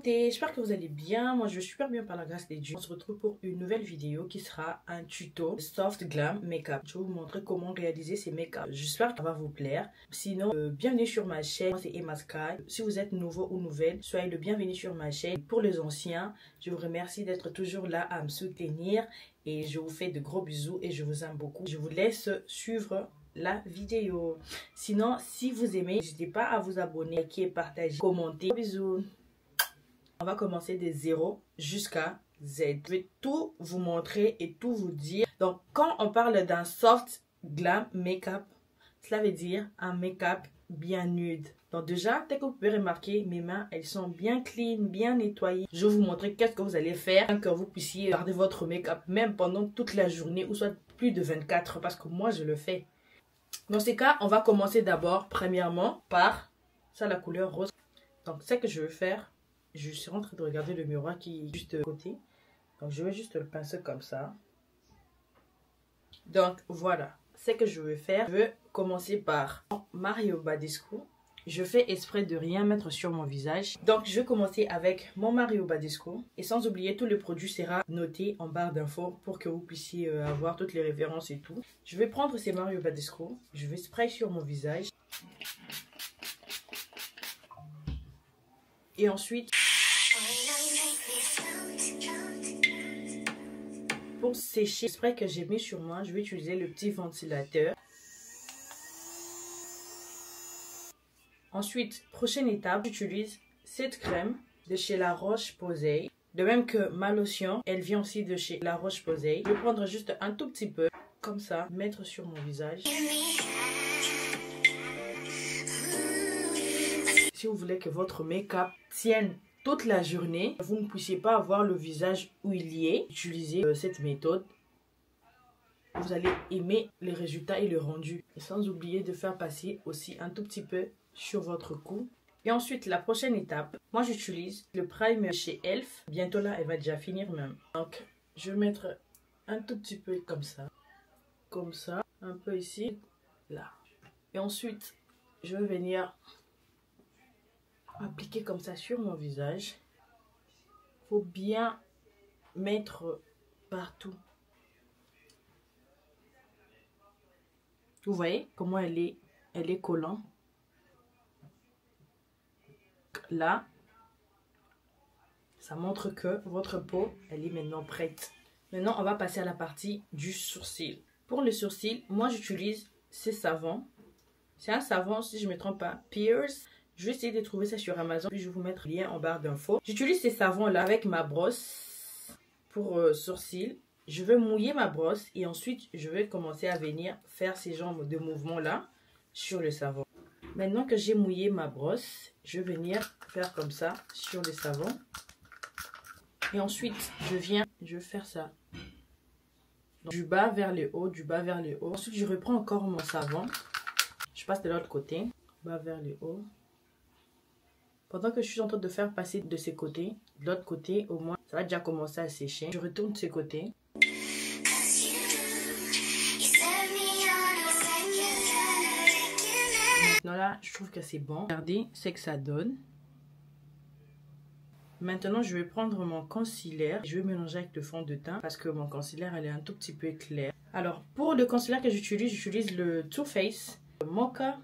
beauté, j'espère que vous allez bien. Moi je vais super bien par la grâce des dieux. On se retrouve pour une nouvelle vidéo qui sera un tuto soft glam makeup. Je vais vous montrer comment réaliser ces make-up. J'espère que ça va vous plaire. Sinon, bienvenue sur ma chaîne, c'est Emma Sky. Si vous êtes nouveau ou nouvelle, soyez le bienvenu sur ma chaîne. Pour les anciens, je vous remercie d'être toujours là à me soutenir et je vous fais de gros bisous et je vous aime beaucoup. Je vous laisse suivre la vidéo. Sinon, si vous aimez, n'hésitez pas à vous abonner, liker, partager, commenter. Bisous. On va commencer de 0 jusqu'à Z. Je vais tout vous montrer et tout vous dire. Donc, quand on parle d'un soft glam make-up, cela veut dire un make-up bien nude. Donc déjà, dès que vous pouvez remarquer, mes mains, elles sont bien clean, bien nettoyées. Je vais vous montrer qu'est-ce que vous allez faire afin que vous puissiez garder votre make-up même pendant toute la journée ou soit plus de 24 heures parce que moi, je le fais. Dans ces cas, on va commencer d'abord, premièrement, par ça, la couleur rose. Donc, ce que je vais faire, je suis en train de regarder le miroir qui est juste à côté. Donc, je vais juste le pincer comme ça. Donc, voilà. Ce que je vais faire, je vais commencer par Mario Badescu. Je fais exprès de rien mettre sur mon visage. Donc, je vais commencer avec mon Mario Badescu. Et sans oublier, tout le produit sera noté en barre d'infos pour que vous puissiez avoir toutes les références et tout. Je vais prendre ces Mario Badescu. Je vais spray sur mon visage. Et ensuite, pour sécher le spray que j'ai mis sur moi, je vais utiliser le petit ventilateur. Ensuite, prochaine étape, j'utilise cette crème de chez La Roche-Posay. De même que ma lotion, elle vient aussi de chez La Roche-Posay. Je vais prendre juste un tout petit peu, comme ça, mettre sur mon visage. Si vous voulez que votre make-up tienne toute la journée, vous ne puissiez pas avoir le visage huilé, utilisez cette méthode. Vous allez aimer les résultats et le rendu. Et sans oublier de faire passer aussi un tout petit peu sur votre cou. Et ensuite, la prochaine étape, moi j'utilise le primer chez Elf. Bientôt là, elle va déjà finir même. Donc, je vais mettre un tout petit peu comme ça, un peu ici, là. Et ensuite, je vais venir appliquer comme ça sur mon visage. Il faut bien mettre partout. Vous voyez comment elle est collante. Là, ça montre que votre peau, elle est maintenant prête. Maintenant, on va passer à la partie du sourcil. Pour le sourcil, moi j'utilise ces savons. C'est un savon, si je ne me trompe pas, Pierce. Je vais essayer de trouver ça sur Amazon. Puis je vais vous mettre le lien en barre d'infos. J'utilise ces savons-là avec ma brosse pour sourcils. Je vais mouiller ma brosse et ensuite je vais commencer à venir faire ces genres de mouvements-là sur le savon. Maintenant que j'ai mouillé ma brosse, je vais venir faire comme ça sur le savon. Et ensuite, je vais faire ça. Donc, du bas vers le haut, du bas vers le haut. Ensuite, je reprends encore mon savon. Je passe de l'autre côté, bas vers le haut. Pendant que je suis en train de faire passer de ces côtés, de l'autre côté, au moins, ça va déjà commencer à sécher. Je retourne de ces côtés. Maintenant là, je trouve que c'est bon. Regardez ce que ça donne. Maintenant, je vais prendre mon concealer. Je vais mélanger avec le fond de teint parce que mon concealer, elle est un tout petit peu clair. Alors, pour le concealer que j'utilise le Too Faced Mocha.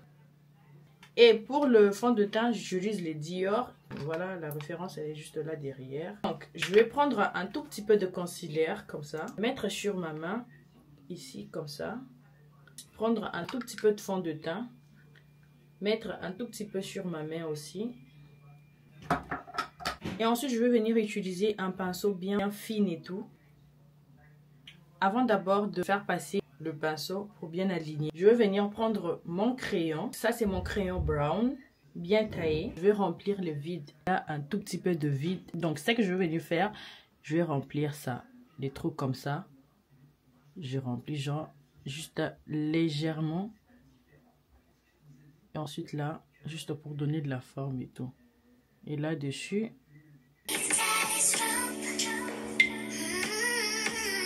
Et pour le fond de teint, j'utilise les Dior. Voilà, la référence, elle est juste là derrière. Donc, je vais prendre un tout petit peu de concealer, comme ça. Mettre sur ma main, ici, comme ça. Prendre un tout petit peu de fond de teint. Mettre un tout petit peu sur ma main aussi. Et ensuite, je vais venir utiliser un pinceau bien fin et tout. Avant d'abord de faire passer le pinceau pour bien aligner, je vais venir prendre mon crayon. Ça, c'est mon crayon brown, bien taillé. Je vais remplir le vide. Il y a un tout petit peu de vide. Donc, ce que je vais venir faire, je vais remplir ça. Des trous comme ça. Je remplis genre juste légèrement. Et ensuite là, juste pour donner de la forme et tout. Et là-dessus.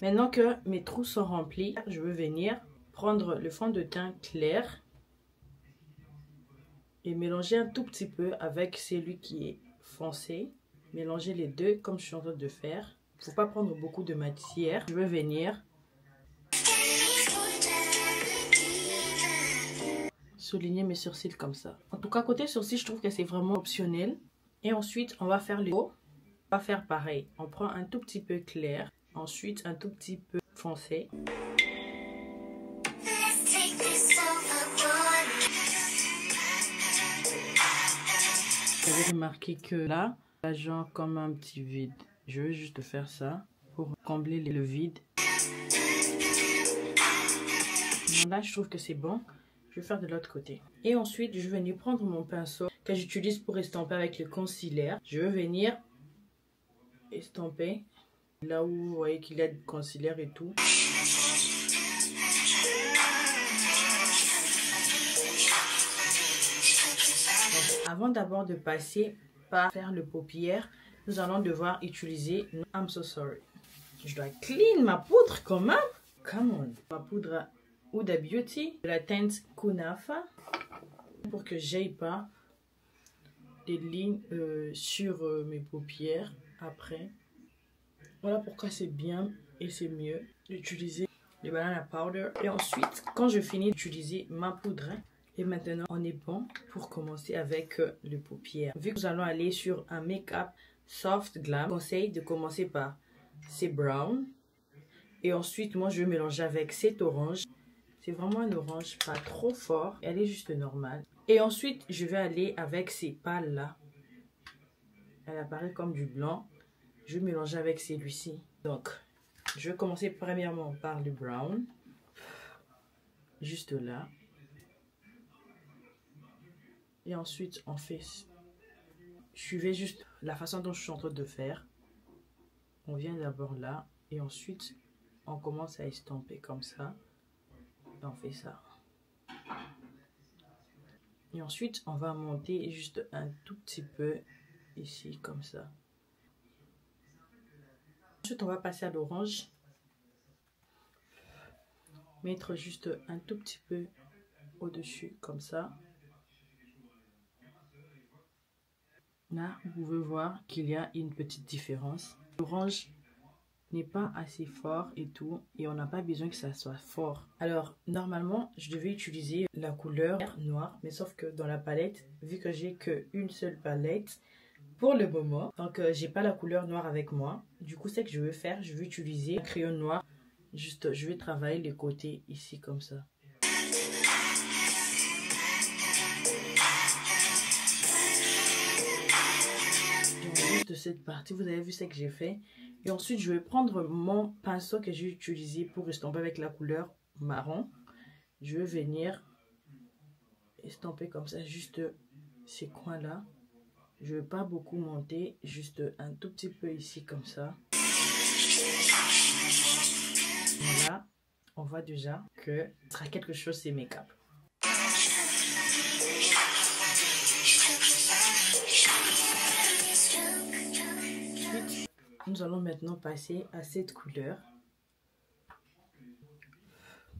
Maintenant que mes trous sont remplis, je vais venir prendre le fond de teint clair et mélanger un tout petit peu avec celui qui est foncé. mélanger les deux comme je suis en train de faire. Il ne faut pas prendre beaucoup de matière. Je vais venir souligner mes sourcils comme ça. En tout cas, côté sourcils, je trouve que c'est vraiment optionnel. Et ensuite, on va faire les hauts. On va faire pareil. On prend un tout petit peu clair. Ensuite, un tout petit peu foncé. Vous avez remarqué que là, il y a genre comme un petit vide. Je vais juste faire ça pour combler le vide. Là, je trouve que c'est bon. Je vais faire de l'autre côté. Et ensuite, je vais venir prendre mon pinceau que j'utilise pour estomper avec le concealer. Je vais venir estomper là où vous voyez qu'il y a du concealer et tout. Donc, avant d'abord de passer par faire le paupière, nous allons devoir utiliser I'm so sorry. Je dois clean ma poudre quand même. Come on. Ma poudre Huda Beauty de la teinte Kunafa pour que j'aille pas des lignes sur mes paupières après. Voilà pourquoi c'est bien et c'est mieux d'utiliser le banana powder. Et ensuite, quand je finis d'utiliser ma poudre, et maintenant on est bon pour commencer avec le paupière. Vu que nous allons aller sur un make-up soft glam, je conseille de commencer par ces brown. Et ensuite, moi je vais mélanger avec cet orange. C'est vraiment un orange pas trop fort. Elle est juste normale. Et ensuite, je vais aller avec ces pâles là. Elle apparaît comme du blanc. Je vais mélanger avec celui-ci. Donc, je vais commencer premièrement par le brown. Juste là. Et ensuite, on fait... Suivez juste la façon dont je suis en train de faire. On vient d'abord là. Et ensuite, on commence à estomper comme ça. Et on fait ça. Et ensuite, on va monter juste un tout petit peu ici, comme ça. Ensuite, on va passer à l'orange. Mettre juste un tout petit peu au-dessus, comme ça. Là, vous pouvez voir qu'il y a une petite différence. L'orange n'est pas assez fort et tout, et on n'a pas besoin que ça soit fort. Alors, normalement, je devais utiliser la couleur noire, mais sauf que dans la palette, vu que j'ai qu'une seule palette, pour le moment, donc j'ai pas la couleur noire avec moi. Du coup, ce que je vais faire, je vais utiliser un crayon noir. Juste, je vais travailler les côtés ici comme ça. Juste cette partie, vous avez vu ce que j'ai fait. Et ensuite, je vais prendre mon pinceau que j'ai utilisé pour estomper avec la couleur marron. Je vais venir estomper comme ça, juste ces coins-là. Je ne vais pas beaucoup monter, juste un tout petit peu ici comme ça. Voilà, on voit déjà que ce sera quelque chose, c'est make-up. Nous allons maintenant passer à cette couleur.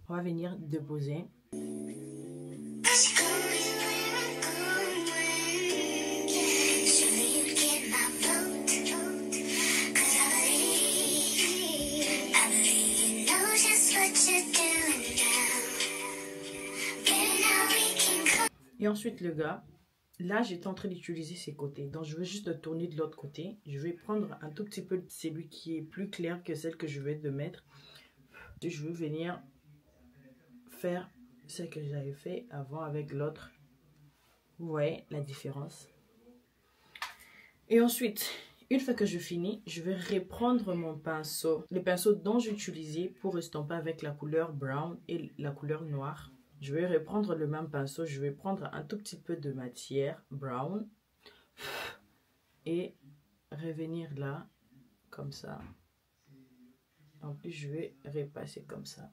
On va venir déposer. Et ensuite le gars, là j'étais en train d'utiliser ces côtés. Donc je vais juste le tourner de l'autre côté. Je vais prendre un tout petit peu celui qui est plus clair que celle que je vais de mettre. Et je vais venir faire ce que j'avais fait avant avec l'autre. Vous voyez la différence. Et ensuite, une fois que je finis, je vais reprendre mon pinceau. Le pinceau dont j'ai utilisé pour estomper avec la couleur brown et la couleur noire. Je vais reprendre le même pinceau. Je vais prendre un tout petit peu de matière brown. Et revenir là, comme ça. En plus, je vais repasser comme ça.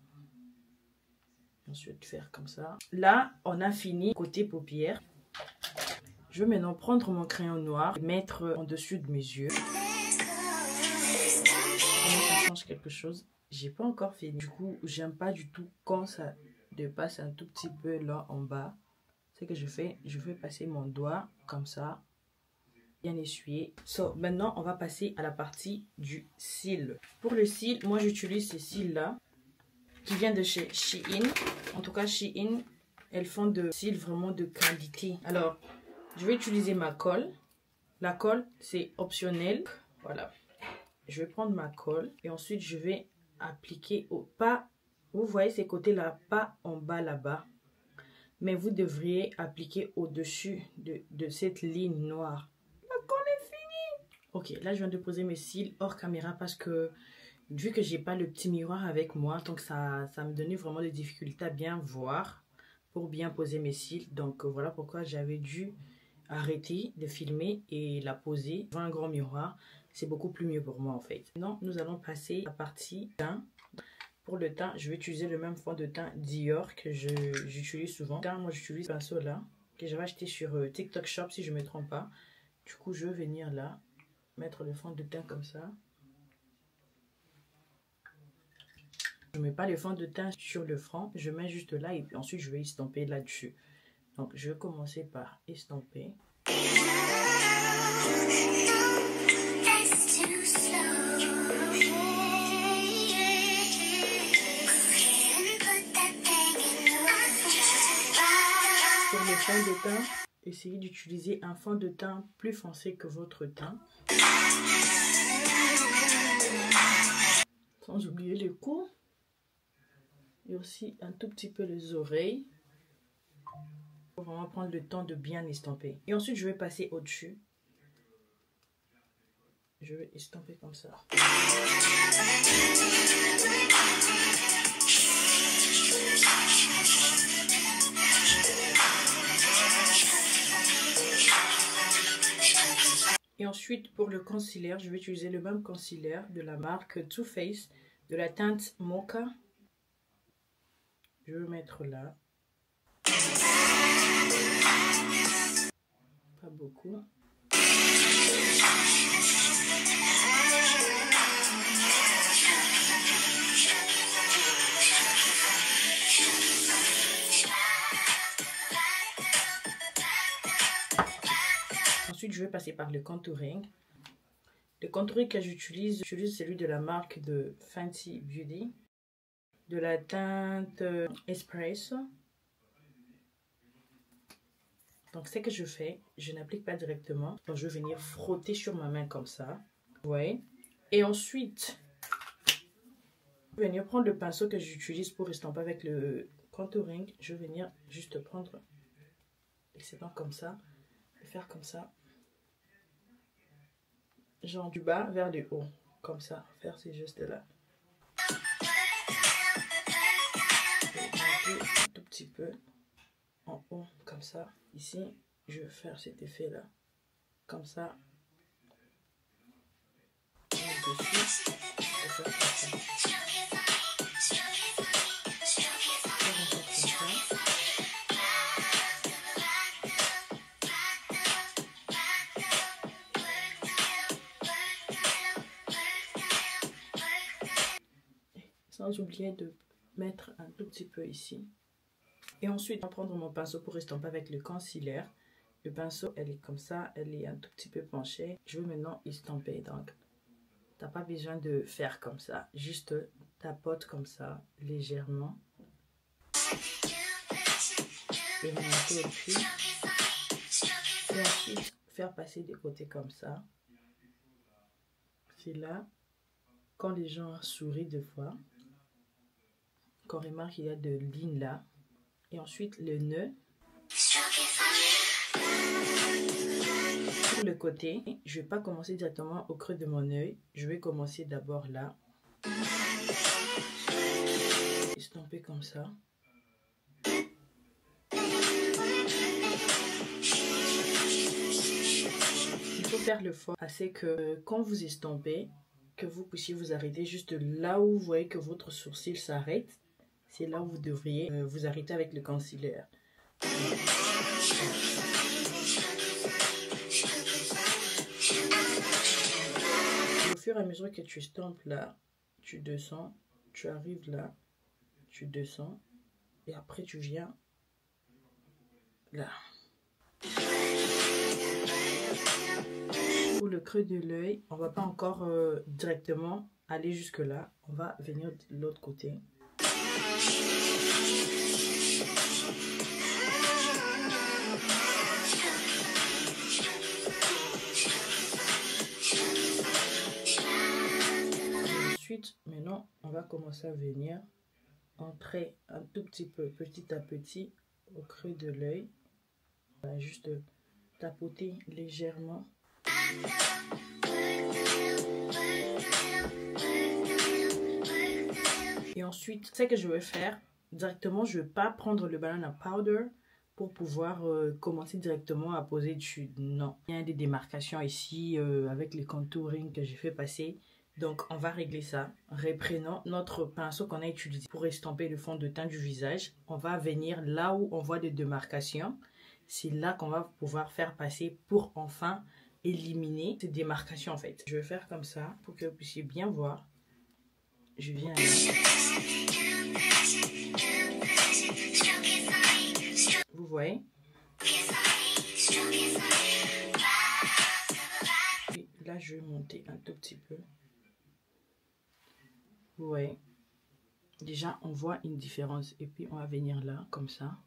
Ensuite, faire comme ça. Là, on a fini côté paupières. Je vais maintenant prendre mon crayon noir et mettre en dessus de mes yeux. Ça change quelque chose. J'ai pas encore fini. Du coup, j'aime pas du tout quand ça dépasse un tout petit peu là en bas. Ce que je fais passer mon doigt comme ça. bien essuyer. Maintenant, on va passer à la partie du cil. Pour le cil, moi j'utilise ces cils là qui viennent de chez Shein. En tout cas, Shein, elles font de cils vraiment de qualité. Alors, je vais utiliser ma colle. La colle, c'est optionnel. Voilà. Je vais prendre ma colle et ensuite je vais appliquer au pas. Vous voyez ces côtés-là, pas en bas là-bas. Mais vous devriez appliquer au-dessus de cette ligne noire. La colle est finie. Ok, là je viens de poser mes cils hors caméra parce que vu que j'ai pas le petit miroir avec moi, donc ça me donnait vraiment des difficultés à bien voir pour bien poser mes cils. Donc voilà pourquoi j'avais dû arrêter de filmer et la poser devant un grand miroir. C'est beaucoup plus mieux pour moi en fait. Maintenant, nous allons passer à la partie teint. Pour le teint, je vais utiliser le même fond de teint Dior que j'utilise souvent. Moi, j'utilise ce pinceau là que j'avais acheté sur TikTok Shop si je ne me trompe pas. Du coup, je vais venir là, mettre le fond de teint comme ça. Je ne mets pas le fond de teint sur le front, je mets juste là et puis ensuite je vais estomper là-dessus. Donc, je vais commencer par estomper. Pour le fond de teint, essayez d'utiliser un fond de teint plus foncé que votre teint. Sans oublier les cous. Et aussi un tout petit peu les oreilles. On va vraiment prendre le temps de bien estomper. Et ensuite, je vais passer au-dessus. Je vais estomper comme ça. Et ensuite, pour le concealer, je vais utiliser le même concealer de la marque Too Faced, de la teinte Mocha. Je vais mettre là. Pas beaucoup. Ensuite, je vais passer par le contouring. Le contouring que j'utilise celui de la marque de Fenty Beauty, de la teinte Espresso. Donc, ce que je fais, je n'applique pas directement. Donc, je vais venir frotter sur ma main comme ça. Vous voyez? Et ensuite, je vais venir prendre le pinceau que j'utilise pour estomper avec le contouring. Je vais venir juste prendre, c'est pas comme ça, et faire comme ça. Genre du bas vers le haut, comme ça, faire ces gestes-là. Un tout petit peu en haut, comme ça. Ici, je vais faire cet effet-là, comme ça. Dessus, je vais faire comme ça. Sans oublier de mettre un tout petit peu ici. Et ensuite, je vais prendre mon pinceau pour estomper avec le concealer. Le pinceau, elle est comme ça, elle est un tout petit peu penchée. Je vais maintenant estomper. Donc, tu n'as pas besoin de faire comme ça. Juste tapote comme ça, légèrement. Et monter au-dessus. Et ensuite, faire passer des côtés comme ça. C'est là, quand les gens sourient deux fois, qu'on remarque qu'il y a de lignes là. Et ensuite le nœud. Sur le côté, je ne vais pas commencer directement au creux de mon œil. Je vais commencer d'abord là. Estomper comme ça. Il faut faire le fort assez que quand vous estompez, que vous puissiez vous arrêter juste là où vous voyez que votre sourcil s'arrête. C'est là où vous devriez vous arrêter avec le concealer. Au fur et à mesure que tu estompes là, tu descends, tu arrives là, tu descends, et après tu viens là. Pour le creux de l'œil, on va pas encore directement aller jusque là. On va venir de l'autre côté. Ensuite, maintenant, on va commencer à venir entrer un tout petit peu, petit à petit, au creux de l'œil. On va juste tapoter légèrement. Et ensuite, ce que je vais faire, directement, je ne vais pas prendre le banana powder pour pouvoir commencer directement à poser dessus. Non. Il y a des démarcations ici avec les contouring que j'ai fait passer. Donc, on va régler ça. Reprenons notre pinceau qu'on a utilisé pour estomper le fond de teint du visage. On va venir là où on voit des démarcations. C'est là qu'on va pouvoir faire passer pour enfin éliminer ces démarcations en fait. Je vais faire comme ça pour que vous puissiez bien voir. Je viens là. Vous voyez? Puis là, je vais monter un tout petit peu. Vous voyez? Déjà, on voit une différence. Et puis, on va venir là, comme ça.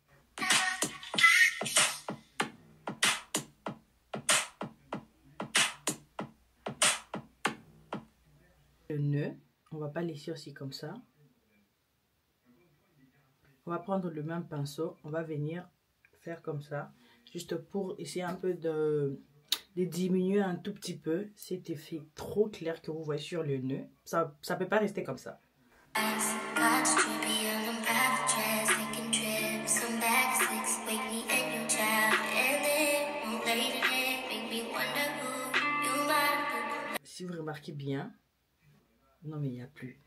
Le nœud, on va pas laisser aussi comme ça. On va prendre le même pinceau, on va venir faire comme ça, juste pour essayer un peu de diminuer un tout petit peu cet effet trop clair que vous voyez sur le nœud. Ça peut pas rester comme ça. Si vous remarquez bien, non mais il n'y a plus.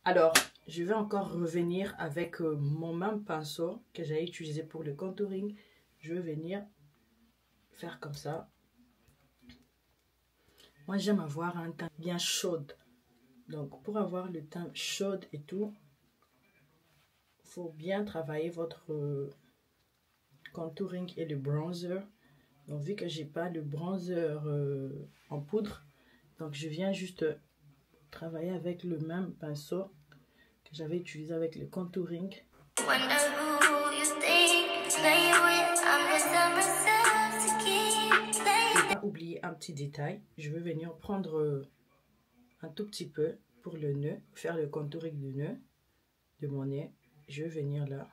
Alors, je vais encore revenir avec mon même pinceau que j'avais utilisé pour le contouring. Je vais venir faire comme ça. Moi, j'aime avoir un teint bien chaud. Donc, pour avoir le teint chaud et tout, il faut bien travailler votre contouring et le bronzer. Donc, vu que j'ai pas le bronzer en poudre, donc je viens juste travailler avec le même pinceau que j'avais utilisé avec le contouring. Faut pas oublier un petit détail. Je vais venir prendre un tout petit peu pour le nœud, faire le contouring du nœud de mon nez. Je vais venir là,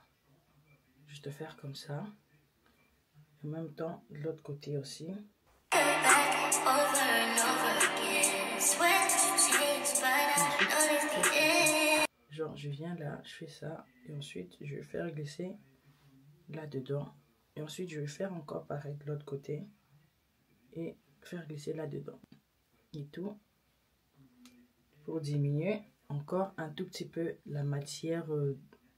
juste faire comme ça. En même temps, de l'autre côté aussi. Genre, je viens là, je fais ça, et ensuite, je vais faire glisser là-dedans. Et ensuite, je vais faire encore pareil de l'autre côté. Et faire glisser là-dedans. Et tout. Pour diminuer encore un tout petit peu la matière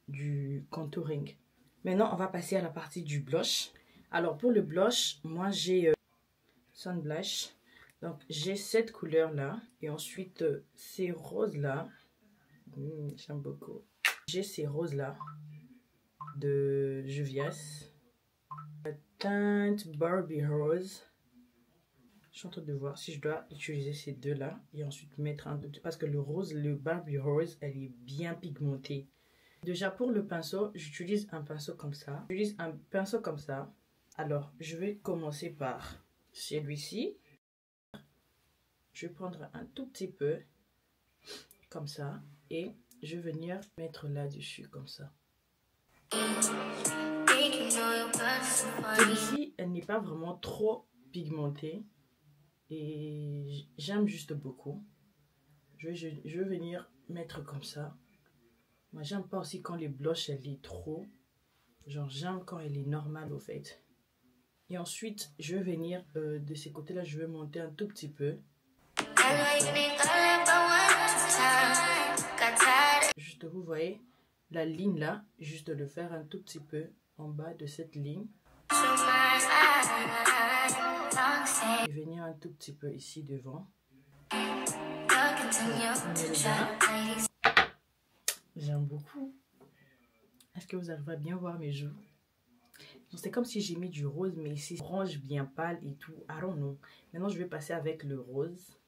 du contouring. Maintenant, on va passer à la partie du blush. Alors, pour le blush, moi, j'ai Sun Blush. Donc, j'ai cette couleur-là. Et ensuite, ces roses-là. J'aime beaucoup. J'ai ces roses-là de Juvia's. La teinte Barbie Rose. Je suis en train de voir si je dois utiliser ces deux-là. Et ensuite mettre un peu... Parce que le rose, le Barbie Rose, elle est bien pigmentée. Déjà, pour le pinceau, j'utilise un pinceau comme ça. J'utilise un pinceau comme ça. Alors, je vais commencer par celui-ci. Je vais prendre un tout petit peu, comme ça. Et je vais venir mettre là-dessus, comme ça. Celui-ci, elle n'est pas vraiment trop pigmentée. Et j'aime juste beaucoup. Je vais venir mettre comme ça. Moi, j'aime pas aussi quand les blushs, elle est trop. Genre, j'aime quand elle est normale, au fait. Et ensuite, je vais venir de ces côtés-là, je vais monter un tout petit peu. Juste, vous voyez, la ligne là, juste de le faire un tout petit peu en bas de cette ligne. Et venir un tout petit peu ici devant. J'aime beaucoup. Est-ce que vous arrivez à bien voir mes joues? C'est comme si j'ai mis du rose, mais c'est orange bien pâle et tout. I don't know. Maintenant, je vais passer avec le rose.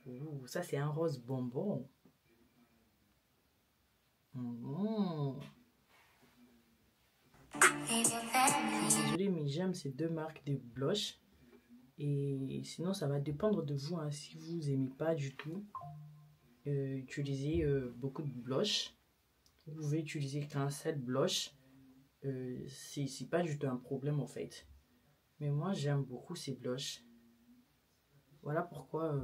Ouh, ça, c'est un rose bonbon. Désolée, mais j'aime ces deux marques de blush. Et sinon, ça va dépendre de vous. Hein. Si vous n'aimez pas du tout utiliser beaucoup de blush, vous pouvez utiliser qu'un seul blush. C'est pas du tout un problème en fait. Mais moi, j'aime beaucoup ces blushs. Voilà pourquoi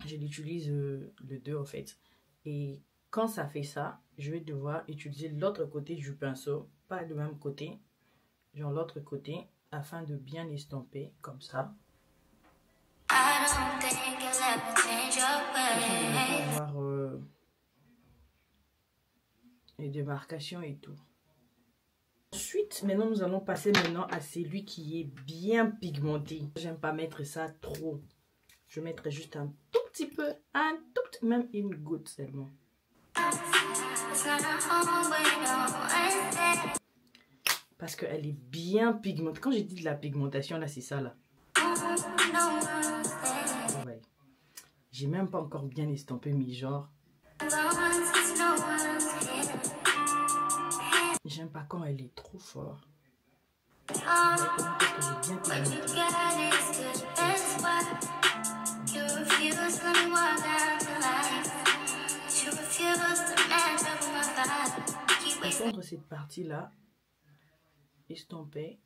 je l'utilise le deux en fait. Et quand ça fait ça, je vais devoir utiliser l'autre côté du pinceau, pas le même côté, genre l'autre côté, afin de bien estomper comme ça. Afin de ne pas avoir les démarcations et tout. Ensuite, maintenant nous allons passer à celui qui est bien pigmenté. J'aime pas mettre ça trop. Je mettrai juste un tout petit peu, même une goutte seulement. Parce qu'elle est bien pigmentée. Quand j'ai dit de la pigmentation, là, c'est ça, là. Ouais. J'ai même pas encore bien estampé mes genres. J'aime pas quand elle est trop forte. Prendre cette partie là, estomper.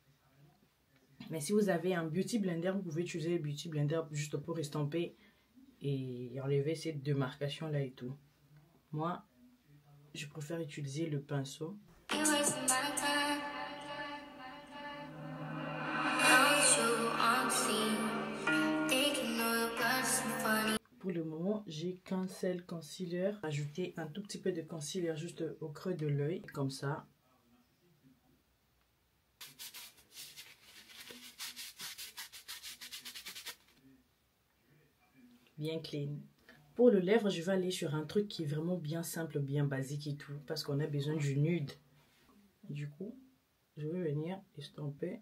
Mais si vous avez un beauty blender, vous pouvez utiliser le beauty blender juste pour estomper et enlever cette démarcation là et tout. Moi, je préfère utiliser le pinceau. Pour le moment, j'ai qu'un seul concealer. Ajouter un tout petit peu de concealer juste au creux de l'œil, comme ça. Bien clean. Pour le lèvre, je vais aller sur un truc qui est vraiment bien simple, bien basique et tout, parce qu'on a besoin du nude. Du coup, je vais venir estomper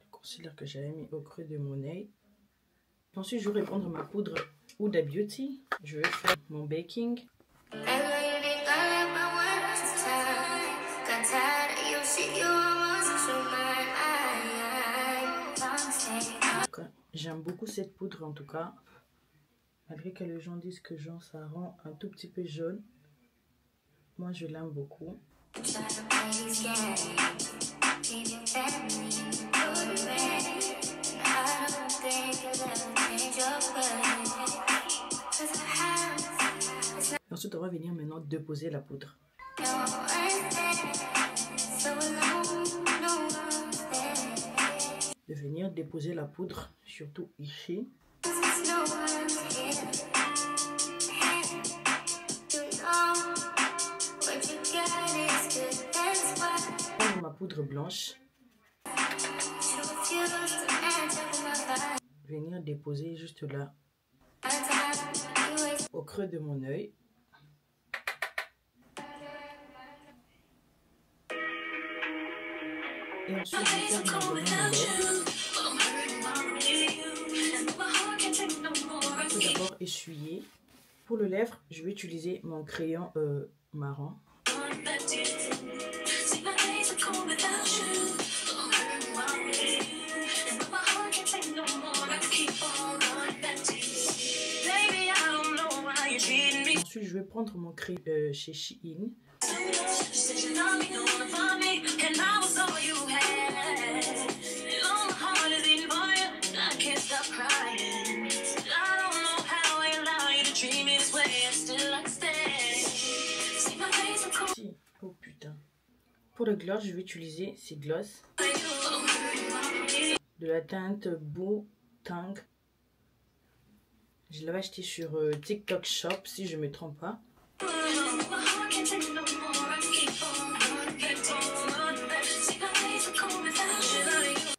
le concealer que j'avais mis au creux de mon œil. Ensuite, je vais prendre ma poudre Huda Beauty. Je vais faire mon baking. J'aime beaucoup cette poudre en tout cas. Malgré que les gens disent que genre, ça rend un tout petit peu jaune. Moi, je l'aime beaucoup. Ensuite, on va venir maintenant déposer la poudre. De venir déposer la poudre, surtout ici. Prendre ma poudre blanche. Venir déposer juste là, au creux de mon œil. Et ensuite, je vais faire mon lèvres. Tout d'abord essuyer. Pour le lèvre, je vais utiliser mon crayon marron. Ensuite, je vais prendre mon crayon chez Shein. Oh putain. Pour le gloss, je vais utiliser ces gloss de la teinte Boo Tang. Je l'avais acheté sur TikTok Shop si je ne me trompe pas.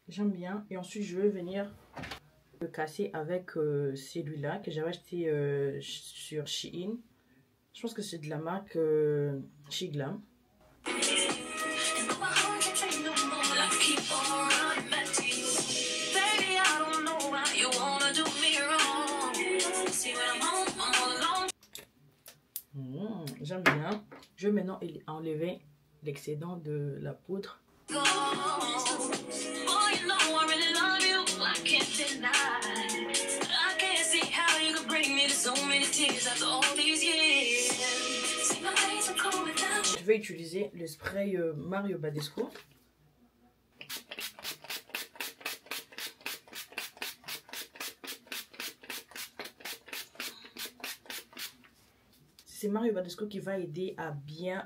J'aime bien. Et ensuite, je vais venir le casser avec celui-là que j'avais acheté sur Shein. Je pense que c'est de la marque Shiglam. J'aime bien. Je vais maintenant enlever l'excédent de la poudre. Je vais utiliser le spray Mario Badescu. C'est Mario Badescu qui va aider à bien...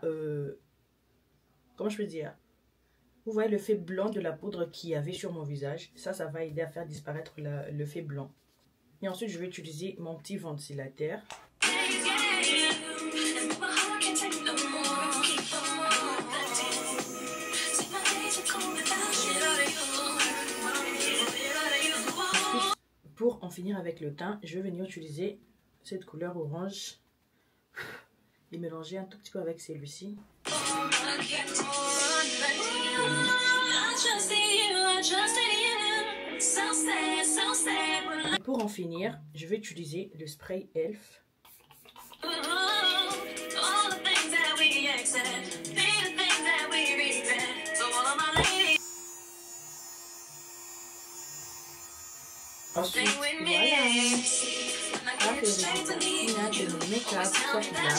comment je peux dire? Vous voyez le fait blanc de la poudre qu'il y avait sur mon visage. Ça va aider à faire disparaître le fait blanc. Et ensuite, je vais utiliser mon petit ventilateur. Pour en finir avec le teint, je vais venir utiliser cette couleur orange et mélanger un tout petit peu avec celui-ci. Pour en finir, je vais utiliser le spray Elf. Ensuite, voilà. Le résultat final de mon make-up Soft Glam.